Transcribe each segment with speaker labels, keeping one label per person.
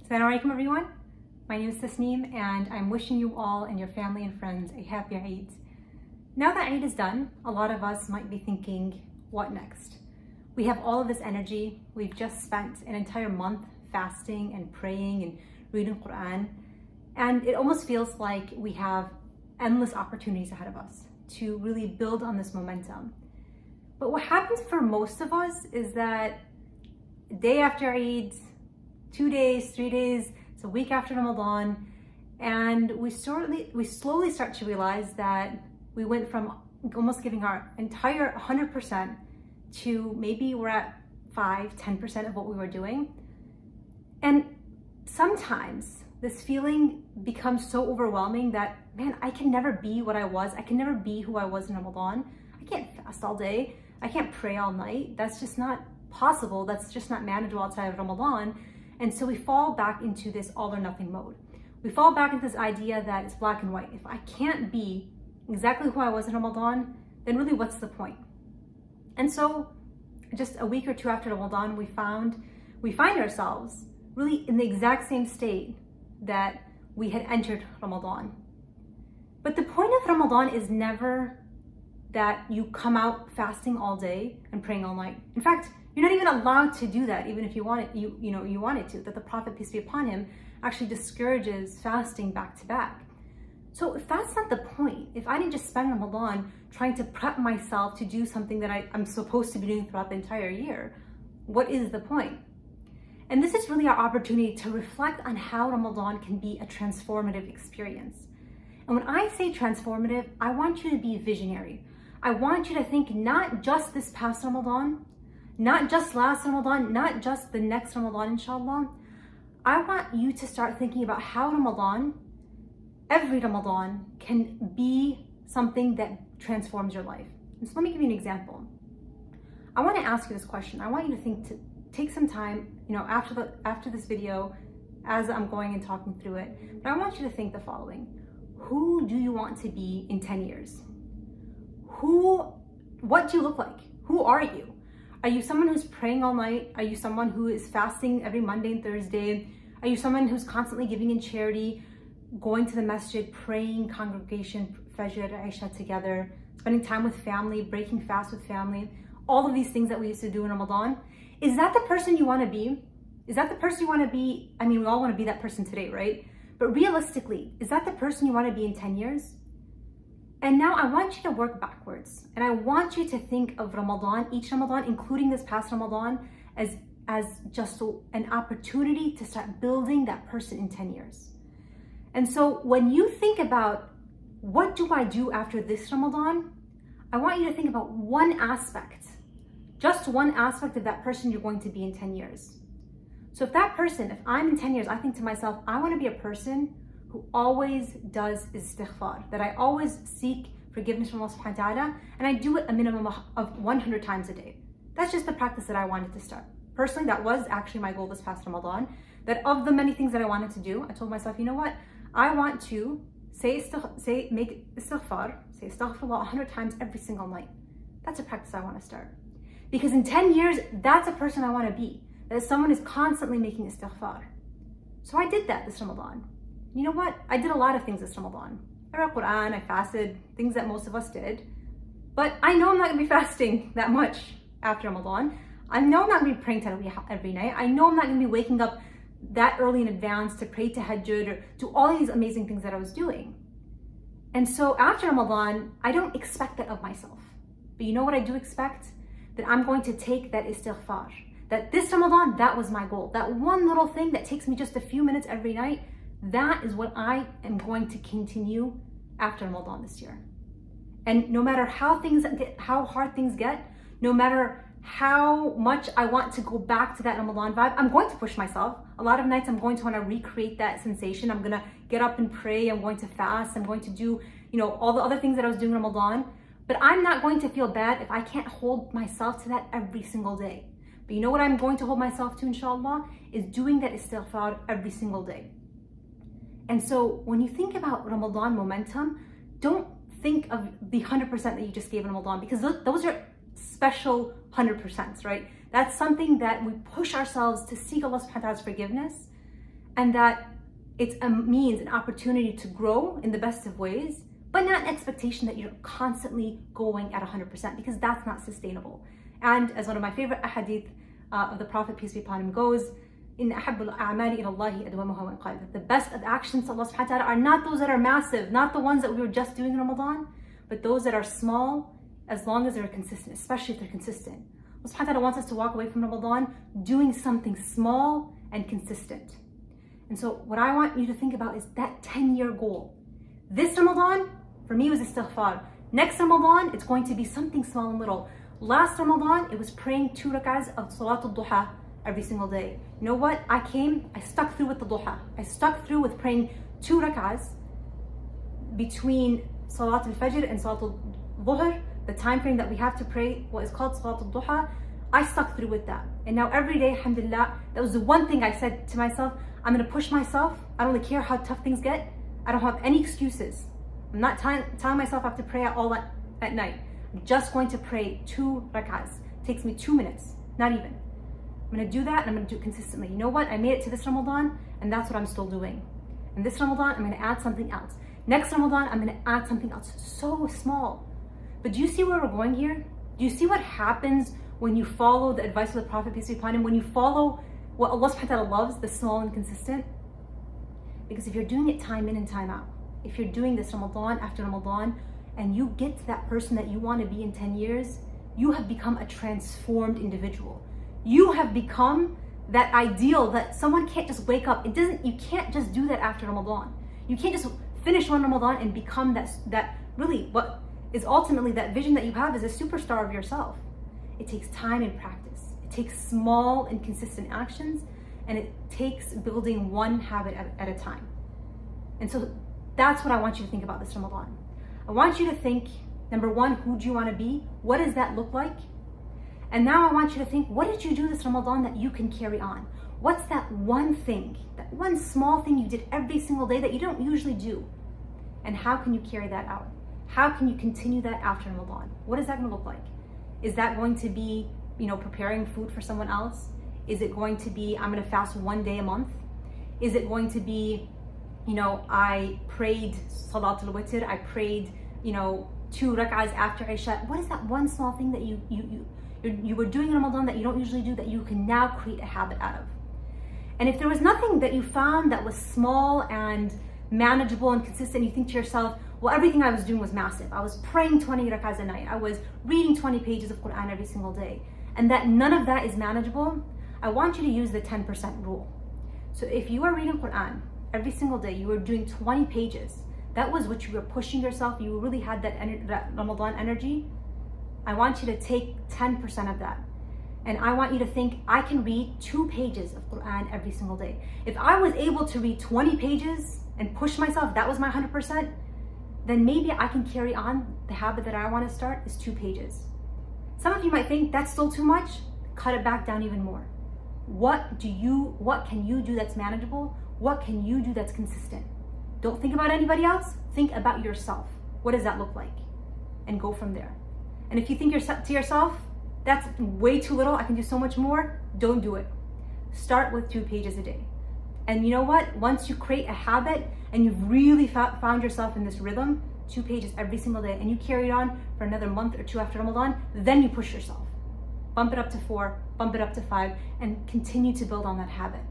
Speaker 1: Assalamu alaikum everyone. My name is Tesneem and I'm wishing you all and your family and friends a happy Eid. Now that Eid is done, a lot of us might be thinking, what next? We have all of this energy. We've just spent an entire month fasting and praying and reading Quran, and it almost feels like we have endless opportunities ahead of us to really build on this momentum. But what happens for most of us is that day after Eid, 2 days, 3 days, it's a week after Ramadan, and we slowly start to realize that we went from almost giving our entire 100% to maybe we're at 5-10% of what we were doing. And sometimes this feeling becomes so overwhelming that, man, I can never be what I was. I can never be who I was in Ramadan. I can't fast all day. I can't pray all night. That's just not possible. That's just not manageable outside of Ramadan. And so we fall back into this all or nothing mode. We fall back into this idea that it's black and white. If I can't be exactly who I was in Ramadan, then really what's the point? And so just a week or two after Ramadan, we find ourselves really in the exact same state that we had entered Ramadan. But the point of Ramadan is never that you come out fasting all day and praying all night. In fact, you're not even allowed to do that, even if you wanted to. That the Prophet, peace be upon him, actually discourages fasting back to back. So if that's not the point, if I didn't just spend Ramadan trying to prep myself to do something that I'm supposed to be doing throughout the entire year, what is the point? And this is really our opportunity to reflect on how Ramadan can be a transformative experience. And when I say transformative, I want you to be visionary. I want you to think not just this past Ramadan, not just last Ramadan, not just the next Ramadan, inshallah. I want you to start thinking about how Ramadan, every Ramadan, can be something that transforms your life. And so let me give you an example. I want to ask you this question. I want you to take some time, after this video, as I'm going and talking through it. But I want you to think the following. Who do you want to be in 10 years? What do you look like? Who are you? Are you someone who's praying all night? Are you someone who is fasting every Monday and Thursday? Are you someone who's constantly giving in charity, going to the masjid, praying congregation, Fajr, Isha together, spending time with family, breaking fast with family, all of these things that we used to do in Ramadan? Is that the person you want to be? Is that the person you want to be? I mean, we all want to be that person today, right? But realistically, is that the person you want to be in 10 years? And now I want you to work backwards. And I want you to think of Ramadan, each Ramadan, including this past Ramadan, as just an opportunity to start building that person in 10 years. And so when you think about what do I do after this Ramadan, I want you to think about one aspect, just one aspect of that person you're going to be in 10 years. So if I'm in 10 years, I think to myself, I want to be a person who always does istighfar, that I always seek forgiveness from Allah subhanahu wa ta'ala, and I do it a minimum of 100 times a day. That's just the practice that I wanted to start. Personally, that was actually my goal this past Ramadan, that of the many things that I wanted to do, I told myself, you know what? I want to make istighfar, say astaghfirullah 100 times every single night. That's a practice I want to start. Because in 10 years, that's a person I want to be. That is someone who's constantly making istighfar. So I did that this Ramadan. You know what? I did a lot of things this Ramadan. I read Quran, I fasted, things that most of us did. But I know I'm not going to be fasting that much after Ramadan. I know I'm not going to be praying Taraweeh every night. I know I'm not going to be waking up that early in advance to pray Tahajjud or do all these amazing things that I was doing. And so after Ramadan, I don't expect that of myself. But you know what I do expect? That I'm going to take that istighfar. That this Ramadan, that was my goal. That one little thing that takes me just a few minutes every night, that is what I am going to continue after Ramadan this year. And no matter how hard things get, no matter how much I want to go back to that Ramadan vibe, I'm going to push myself. A lot of nights I'm going to want to recreate that sensation. I'm going to get up and pray. I'm going to fast. I'm going to do, all the other things that I was doing in Ramadan. But I'm not going to feel bad if I can't hold myself to that every single day. But you know what I'm going to hold myself to, inshallah, is doing that istighfar every single day. And so when you think about Ramadan momentum, don't think of the 100% that you just gave in Ramadan, because those are special 100%, right? That's something that we push ourselves to seek Allah subhanahu wa ta'ala's forgiveness. and that it's a means, an opportunity to grow in the best of ways, but not an expectation that you're constantly going at 100%, because that's not sustainable. And as one of my favorite ahadith of the Prophet, peace be upon him, goes, إن أحب الأعمال إلى الله أدومها وإن قل. That the best of actions to Allah subhanahu wa ta'ala are not those that are massive, not the ones that we were just doing in Ramadan, but those that are small, as long as they're consistent, especially if they're consistent. Allah subhanahu wa ta'ala wants us to walk away from Ramadan doing something small and consistent. And so what I want you to think about is that 10-year goal. This Ramadan, for me, was istighfar. Next Ramadan, it's going to be something small and little. Last Ramadan, it was praying 2 rak'ahs of Salatul Duha every single day. You know what? I stuck through with the Duha. I stuck through with praying 2 rak'ahs between Salatul Fajr and Salatul Dhuhr, the time frame that we have to pray what is called Salatul Duha. I stuck through with that. And now every day, alhamdulillah, that was the one thing I said to myself, I'm going to push myself. I don't really care how tough things get. I don't have any excuses. I'm not telling myself I have to pray all at night. I'm just going to pray 2 rak'ahs. It takes me 2 minutes, not even. I'm going to do that, and I'm going to do it consistently. You know what? I made it to this Ramadan, and that's what I'm still doing. And this Ramadan, I'm going to add something else. Next Ramadan, I'm going to add something else so small. But do you see where we're going here? Do you see what happens when you follow the advice of the Prophet, peace be upon him, when you follow what Allah subhanahu wa ta'ala loves, the small and consistent? Because if you're doing it time in and time out, if you're doing this Ramadan after Ramadan, and you get to that person that you want to be in 10 years, you have become a transformed individual. You have become that ideal that someone can't just wake up. You can't just do that after Ramadan. You can't just finish one Ramadan and become that really what is ultimately that vision that you have as a superstar of yourself. It takes time and practice. It takes small and consistent actions, and it takes building one habit at a time. And so that's what I want you to think about this Ramadan. I want you to think, number one, who do you want to be? What does that look like? And now I want you to think, what did you do this Ramadan that you can carry on? What's that one thing, that one small thing you did every single day that you don't usually do? And how can you carry that out? How can you continue that after Ramadan? What is that going to look like? Is that going to be, preparing food for someone else? Is it going to be, I'm going to fast 1 day a month? Is it going to be, I prayed Salatul Witr, I prayed, 2 rak'ahs after Isha? What is that one small thing that you were doing in Ramadan that you don't usually do that you can now create a habit out of? And if there was nothing that you found that was small and manageable and consistent, you think to yourself, well, everything I was doing was massive. I was praying 20 rak'ahs a night. I was reading 20 pages of Quran every single day. And that none of that is manageable, I want you to use the 10% rule. So if you are reading Quran every single day, you were doing 20 pages, that was what you were pushing yourself, you really had that Ramadan energy, I want you to take 10% of that. And I want you to think, I can read 2 pages of Quran every single day. If I was able to read 20 pages and push myself, that was my 100%, then maybe I can carry on the habit that I want to start is 2 pages. Some of you might think that's still too much. Cut it back down even more. What can you do that's manageable? What can you do that's consistent? Don't think about anybody else. Think about yourself. What does that look like? And go from there. And if you think to yourself, that's way too little, I can do so much more, don't do it. Start with 2 pages a day. And you know what? Once you create a habit and you've really found yourself in this rhythm, 2 pages every single day, and you carry it on for another month or 2 after Ramadan, then you push yourself. Bump it up to 4, bump it up to 5, and continue to build on that habit.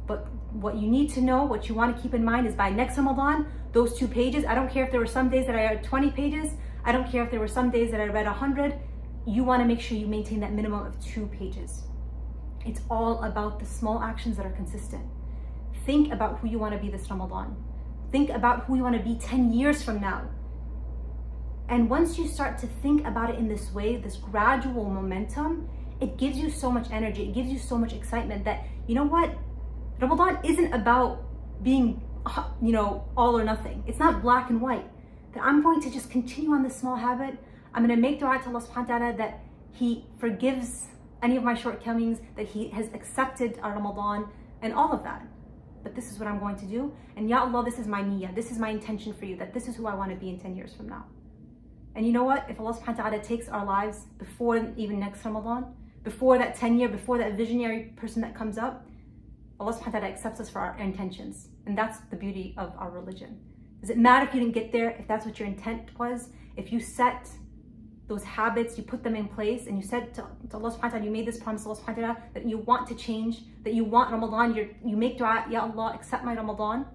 Speaker 1: But what you need to know, what you want to keep in mind is by next Ramadan, those 2 pages, I don't care if there were some days that I read 20 pages, I don't care if there were some days that I read 100, you want to make sure you maintain that minimum of 2 pages. It's all about the small actions that are consistent. Think about who you want to be this Ramadan. Think about who you want to be 10 years from now. And once you start to think about it in this way, this gradual momentum, it gives you so much energy, it gives you so much excitement that, you know what? Ramadan isn't about being, all or nothing. It's not black and white. That I'm going to just continue on this small habit. I'm going to make dua to Allah subhanahu wa ta'ala that He forgives any of my shortcomings, that He has accepted our Ramadan and all of that. But this is what I'm going to do. And Ya Allah, this is my niyyah. This is my intention for you, that this is who I want to be in 10 years from now. And you know what? If Allah subhanahu wa ta'ala takes our lives before even next Ramadan, before that 10-year, before that visionary person that comes up, Allah subhanahu wa ta'ala accepts us for our intentions. And that's the beauty of our religion. Does it matter if you didn't get there, if that's what your intent was? If you set those habits, you put them in place, and you said to Allah subhanahu wa ta'ala, you made this promise to Allah subhanahu wa ta'ala that you want to change, that you want Ramadan, you make dua, Ya Allah, accept my Ramadan,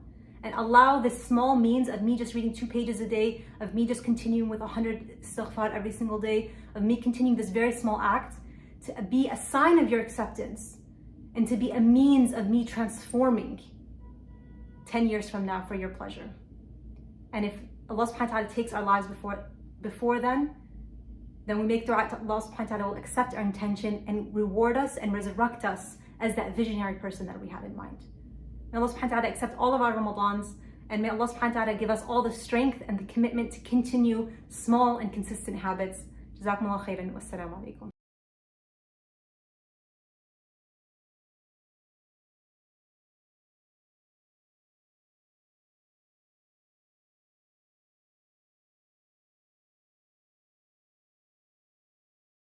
Speaker 1: and allow this small means of me just reading 2 pages a day, of me just continuing with 100 istighfar every single day, of me continuing this very small act, to be a sign of your acceptance, and to be a means of me transforming 10 years from now for your pleasure. And if Allah subhanahu wa ta'ala takes our lives before then we make dua to Allah subhanahu wa ta'ala will accept our intention and reward us and resurrect us as that visionary person that we had in mind. May Allah subhanahu wa ta'ala accept all of our Ramadans, and may Allah subhanahu wa ta'ala give us all the strength and the commitment to continue small and consistent habits. Jazakumullah khairan. Wassalamu alaikum.